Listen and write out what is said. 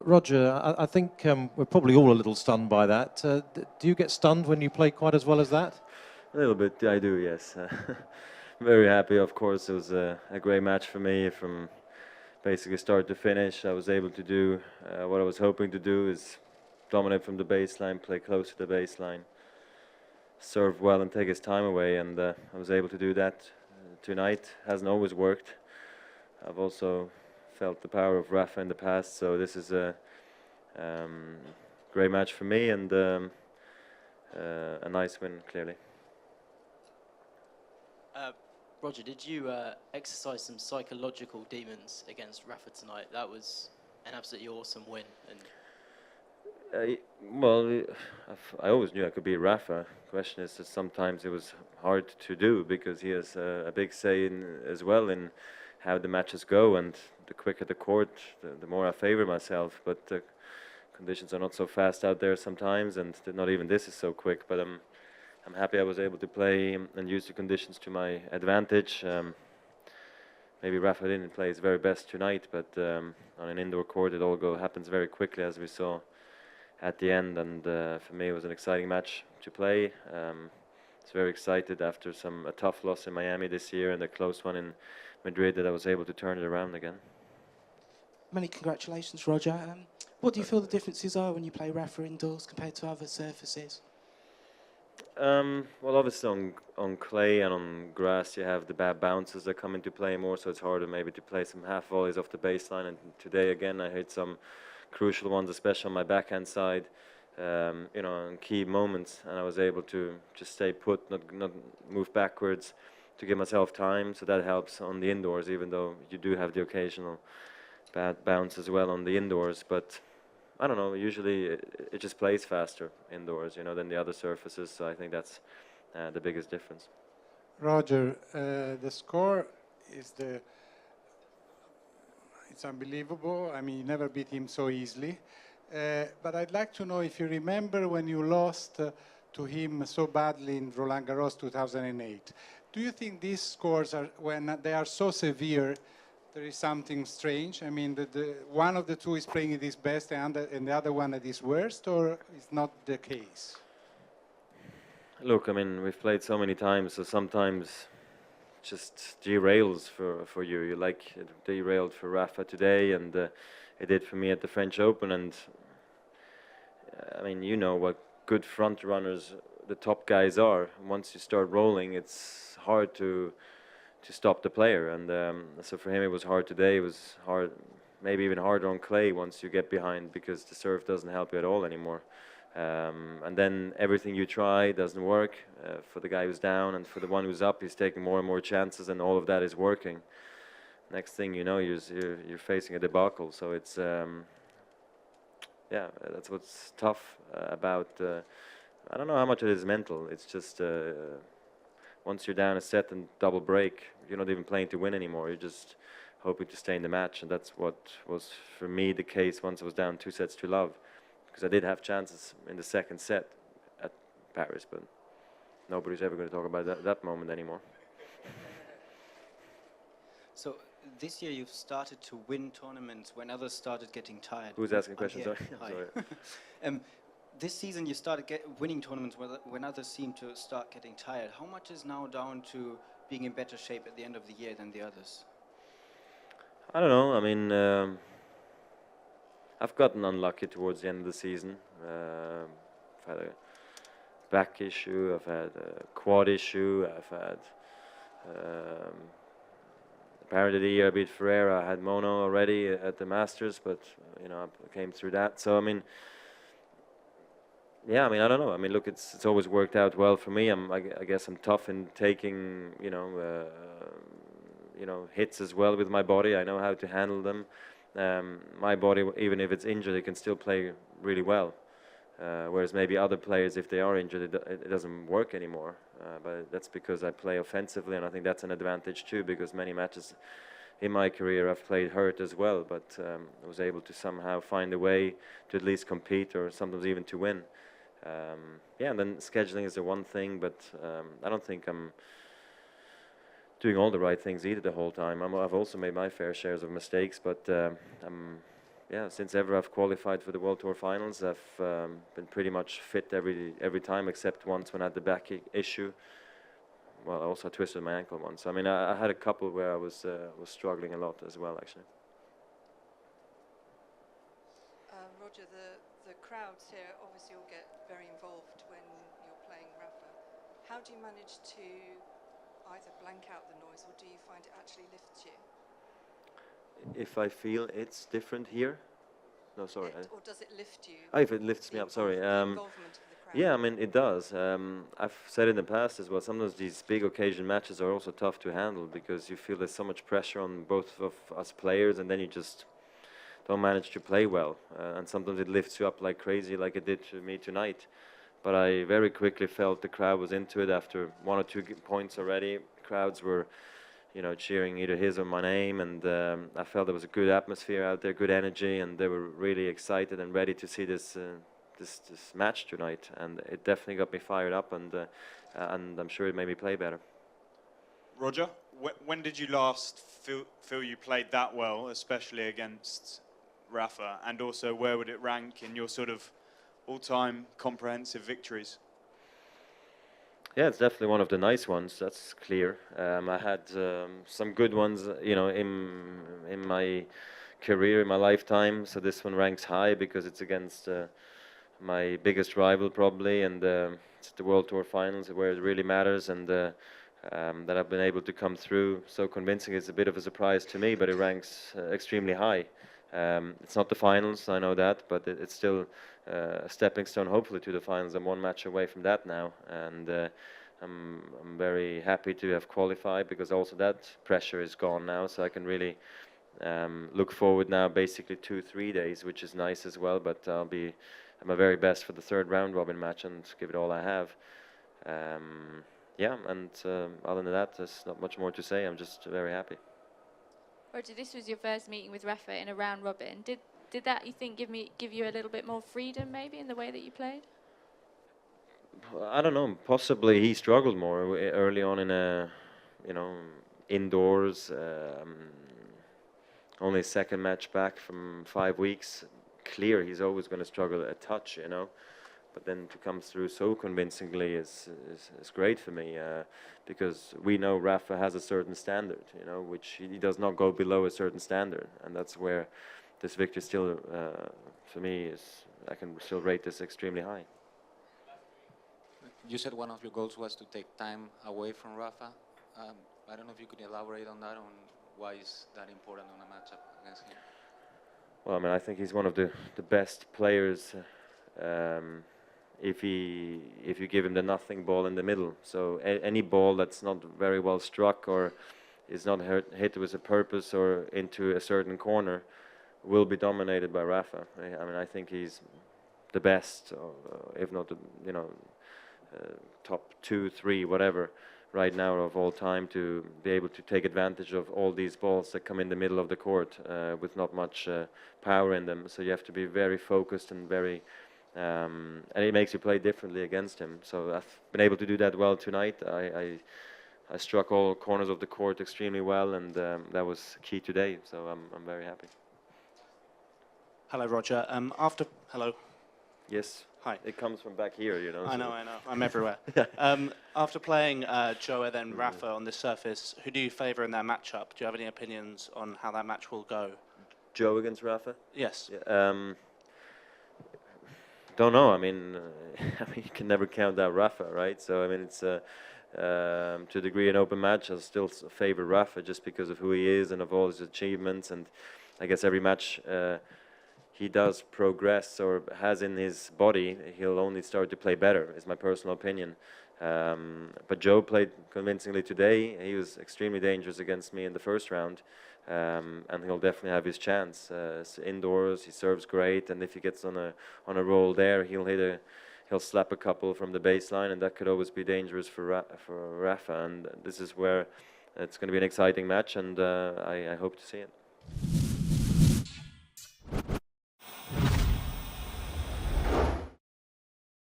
Roger, I think we're probably all a little stunned by that. Do you get stunned when you play quite as well as that? A little bit, I do, yes. Very happy, of course. It was a great match for me from basically start to finish. I was able to do what I was hoping to do, is dominate from the baseline, play close to the baseline, serve well and take his time away, and I was able to do that tonight. Hasn't always worked. I've also felt the power of Rafa in the past, so this is a great match for me, and a nice win, clearly. Roger, did you exercise some psychological demons against Rafa tonight? That was an absolutely awesome win. And well, I always knew I could beat Rafa. The question is that sometimes it was hard to do because he has a big say in, as well, in how the matches go, and the quicker the court, the more I favor myself. But the conditions are not so fast out there sometimes, and not even this is so quick. But I'm happy I was able to play and use the conditions to my advantage. Maybe Rafa didn't play his very best tonight, but on an indoor court it all happens very quickly, as we saw at the end. And for me it was an exciting match to play. I was very excited after a tough loss in Miami this year and a close one in Madrid that I was able to turn it around again. Many congratulations, Roger. What do you feel the differences are when you play Rafa indoors compared to other surfaces? Well, obviously on clay and on grass you have the bad bounces that come into play more, so it's harder maybe to play some half volleys off the baseline. And today again I hit some crucial ones, especially on my backhand side, you know, in key moments, and I was able to just stay put, not move backwards, to give myself time. So that helps on the indoors, even though you do have the occasional bad bounce as well on the indoors. But I don't know, usually it just plays faster indoors, you know, than the other surfaces, so I think that's the biggest difference. Roger, the score is it's unbelievable. I mean, you never beat him so easily. But I'd like to know if you remember when you lost to him so badly in Roland Garros 2008. Do you think these scores are, when they are so severe, there is something strange? I mean, one of the two is playing at his best and the other one at his worst, or is not the case? Look, I mean, we've played so many times, so sometimes it just derails for you. You like it derailed for Rafa today, and it did for me at the French Open. And I mean, you know what good front runners the top guys are. Once you start rolling, it's hard to stop the player, and so for him it was hard today. It was hard, maybe even harder on clay once you get behind, because the serve doesn't help you at all anymore. And then everything you try doesn't work. For the guy who's down and for the one who's up, he's taking more and more chances, and all of that is working. Next thing you know, you're facing a debacle. So it's yeah, that's what's tough about. I don't know how much it is mental. It's just once you're down a set and double break, you're not even playing to win anymore. You're just hoping to stay in the match, and that's what was for me the case once I was down 2-0, because I did have chances in the second set at Paris, but nobody's ever going to talk about that moment anymore. So this year you've started to win tournaments when others started getting tired. Who's asking questions? Sorry. Sorry. This season you started winning tournaments when others seem to start getting tired. How much is now down to being in better shape at the end of the year than the others? I don't know. I mean, I've gotten unlucky towards the end of the season. I've had a back issue, I've had a quad issue, I've had apparently the year I beat Ferreira, I had mono already at the Masters, but you know, I came through that. So I mean, yeah, I mean, I don't know. I mean, look, it's always worked out well for me. I guess I'm tough in taking, you know, hits as well with my body. I know how to handle them. My body, even if it's injured, it can still play really well. Whereas maybe other players, if they are injured, it doesn't work anymore. But that's because I play offensively, and I think that's an advantage too, because many matches in my career I've played hurt as well, but I was able to somehow find a way to at least compete, or sometimes even to win. Yeah, and then scheduling is the one thing, but I don't think I'm doing all the right things either the whole time. I've also made my fair shares of mistakes, but I'm yeah, since ever I've qualified for the World Tour Finals, I've been pretty much fit every time, except once when I had the back issue. Well, I also twisted my ankle once. I mean, I had a couple where I was struggling a lot as well, actually. Roger, the crowds here obviously all get very involved when you're playing Rafa. How do you manage to either blank out the noise, or do you find it actually lifts you? If I feel it's different here, no, sorry. Or does it lift you? Oh, if it lifts me the up, sorry. involvement of the crowd. Yeah, I mean, it does. I've said in the past as well, sometimes these big occasion matches are also tough to handle because you feel there's so much pressure on both of us players, and then you just don't manage to play well. And sometimes it lifts you up like crazy, like it did to me tonight. But I very quickly felt the crowd was into it after 1 or 2 points already. Crowds were, you know, cheering either his or my name, and I felt there was a good atmosphere out there, good energy, and they were really excited and ready to see this match tonight. And it definitely got me fired up, and I'm sure it made me play better. Roger, when did you last feel you played that well, especially against Rafa? And also, where would it rank in your sort of all-time comprehensive victories? Yeah, it's definitely one of the nice ones. That's clear. I had some good ones, you know, in my career, in my lifetime. So this one ranks high because it's against my biggest rival, probably, and it's the World Tour Finals where it really matters. And that I've been able to come through so convincing is a bit of a surprise to me, but it ranks extremely high. It's not the finals, I know that, but it's still a stepping stone, hopefully, to the finals. I'm 1 match away from that now, and I'm very happy to have qualified because also that pressure is gone now, so I can really look forward now, basically 2-3 days, which is nice as well. But I'll be at my very best for the 3rd round robin match and give it all I have. Yeah, and other than that, there's not much more to say. I'm just very happy. Roger, this was your first meeting with Rafa in a round robin. Did that, you think, give you a little bit more freedom maybe in the way that you played? I don't know. Possibly he struggled more early on in a, you know, indoors. Only 2nd match back from 5 weeks. Clear, he's always going to struggle a touch, you know. But then to come through so convincingly is great for me because we know Rafa has a certain standard, you know, which he does not go below a certain standard, and that's where this victory still, for me, I can still rate this extremely high. You said one of your goals was to take time away from Rafa. I don't know if you could elaborate on that, on why is that important on a matchup against him? Well, I mean, I think he's one of the best players. If you give him the nothing ball in the middle, so any ball that's not very well struck or is not hit with a purpose or into a certain corner will be dominated by Rafa. I mean, I think he's the best, if not the, you know, top 2, 3, whatever, right now of all time, to be able to take advantage of all these balls that come in the middle of the court with not much power in them. So you have to be very focused and very. And it makes you play differently against him. So I've been able to do that well tonight. I struck all corners of the court extremely well, and that was key today. So I'm very happy. Hello, Roger. Hello. Yes. Hi. It comes from back here, you know. I know. I'm everywhere. After playing Joe and then Rafa on this surface, who do you favour in that matchup? Do you have any opinions on how that match will go? Joe against Rafa? Yes. Yeah, don't know. I mean, you can never count out Rafa, right? So I mean, it's to a degree an open match. I still favor Rafa just because of who he is and of all his achievements. And I guess every match he does progress or has in his body, he'll only start to play better, is my personal opinion. But Joe played convincingly today. He was extremely dangerous against me in the 1st round. And he'll definitely have his chance. Indoors, he serves great, and if he gets on a roll there, he'll slap a couple from the baseline, and that could always be dangerous for Rafa. And this is where it's going to be an exciting match, and I hope to see it.